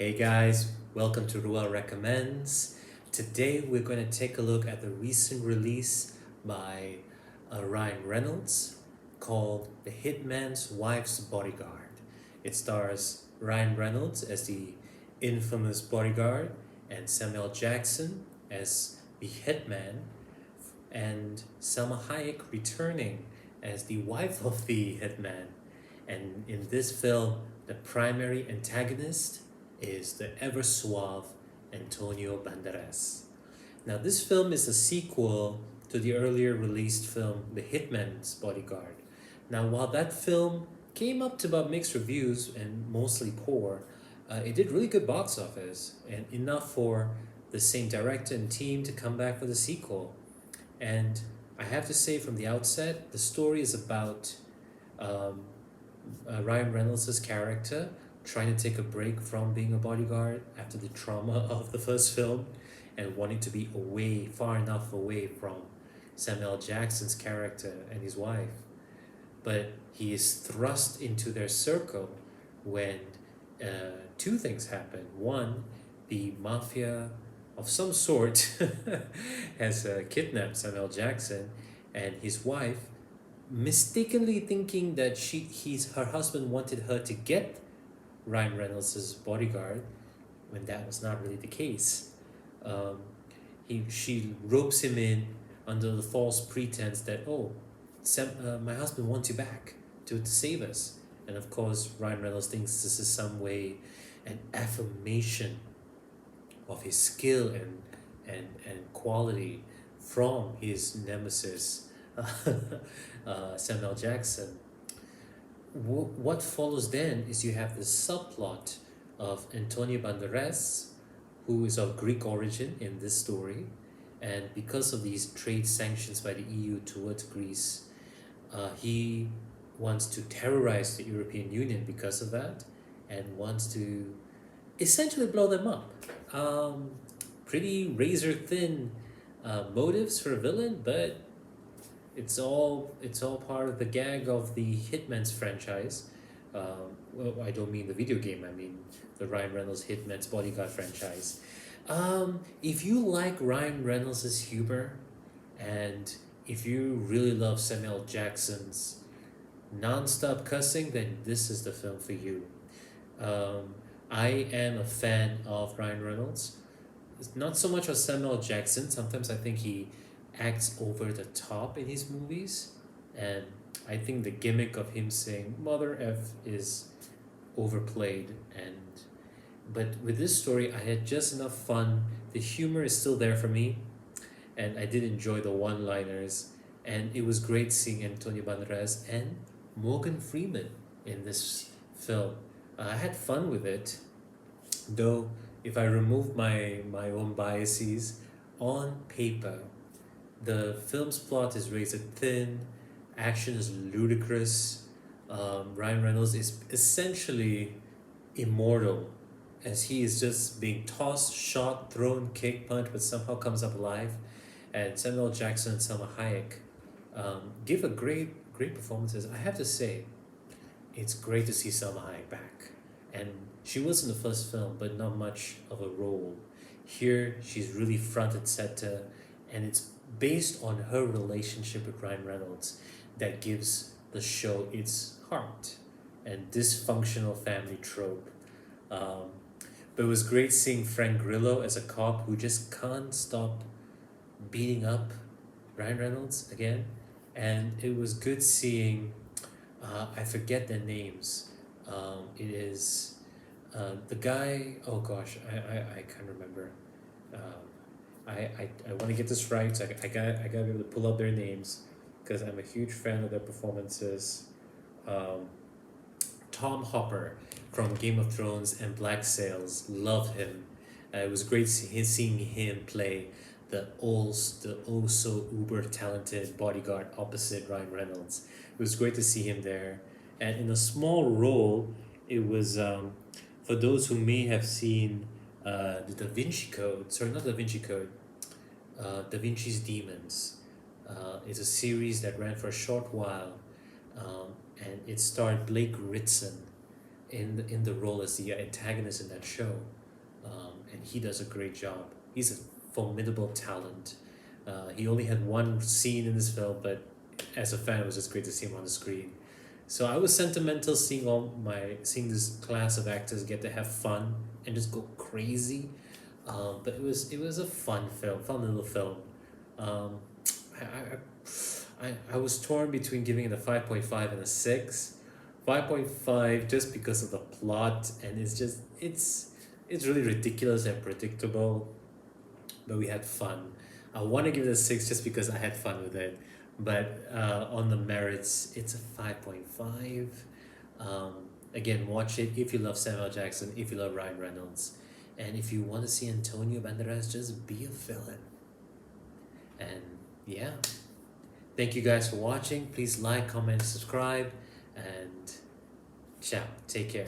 Hey guys, welcome to Reuel Recommends. Today we're going to take a look at the recent release by Ryan Reynolds called The Hitman's Wife's Bodyguard. It stars Ryan Reynolds as the infamous bodyguard and Samuel Jackson as the hitman, and Salma Hayek returning as the wife of the hitman. And in this film, the primary antagonist is the ever suave Antonia Banderas. Now, this film is a sequel to the earlier released film, The Hitman's Bodyguard. Now, while that film came up to about mixed reviews and mostly poor, it did really good box office and enough for the same director and team to come back for the sequel. And I have to say from the outset, the story is about um, Ryan Reynolds' character trying to take a break from being a bodyguard after the trauma of the first film and wanting to be away, far enough away from Samuel Jackson's character and his wife. But he is thrust into their circle when two things happen. One, the mafia of some sort has kidnapped Samuel Jackson and his wife, mistakenly thinking that her husband wanted her to get Ryan Reynolds' bodyguard, when that was not really the case. Um, she ropes him in under the false pretense that, my husband wants you back to save us. And of course, Ryan Reynolds thinks this is some way an affirmation of his skill and quality from his nemesis, Samuel Jackson. What follows then is you have this subplot of Antonia Banderas, who is of Greek origin in this story, and because of these trade sanctions by the EU towards Greece, he wants to terrorize the European Union because of that, and wants to essentially blow them up. Pretty razor thin motives for a villain, but it's all part of the gag of the Hitman's franchise. Well, I don't mean the video game. I mean the Ryan Reynolds Hitman's Bodyguard franchise. If you like Ryan Reynolds' humor, and if you really love Samuel Jackson's non-stop cussing, then this is the film for you. I am a fan of Ryan Reynolds. It's not so much of Samuel Jackson. Sometimes I think he acts over the top in his movies, and I think the gimmick of him saying "Mother F" is overplayed. But with this story, I had just enough fun. The humor is still there for me, and I did enjoy the one-liners. And it was great seeing Antonio Banderas and Morgan Freeman in this film. I had fun with it, though. If I remove my own biases, on paper, the film's plot is razor thin, action is ludicrous. Ryan Reynolds is essentially immortal, as he is just being tossed, shot, thrown, kicked, punched, but somehow comes up alive. And Samuel Jackson and Salma Hayek give a great performances. I have to say, it's great to see Salma Hayek back. And she was in the first film, but not much of a role. Here, she's really front and center, and it's based on her relationship with Ryan Reynolds that gives the show its heart and dysfunctional family trope. But it was great seeing Frank Grillo as a cop who just can't stop beating up Ryan Reynolds again. And it was good seeing, I forget their names. It is the guy, oh gosh, I can't remember. I want to get this right, so I gotta be able to pull up their names because I'm a huge fan of their performances. Tom Hopper from Game of Thrones and Black Sails, love him. It was great seeing him play the oh so uber talented bodyguard opposite Ryan Reynolds. It was great to see him there, and in a small role, it was for those who may have seen the Da Vinci Code. Sorry, not Da Vinci Code. Da Vinci's Demons. It's a series that ran for a short while, and it starred Blake Ritson in the role as the antagonist in that show, and he does a great job. He's a formidable talent. He only had one scene in this film, but as a fan, it was just great to see him on the screen. So I was sentimental seeing this class of actors get to have fun and just go crazy. But it was a fun little film. Um, I was torn between giving it a 5.5 and a 6. 5.5 just because of the plot, and it's really ridiculous and predictable, but we had fun. I want to give it a 6 just because I had fun with it, but on the merits, it's a 5.5. Again, watch it if you love Samuel Jackson, if you love Ryan Reynolds, and if you want to see Antonio Banderas just be a villain. And yeah, thank you guys for watching. Please like, comment, subscribe, and ciao. Take care.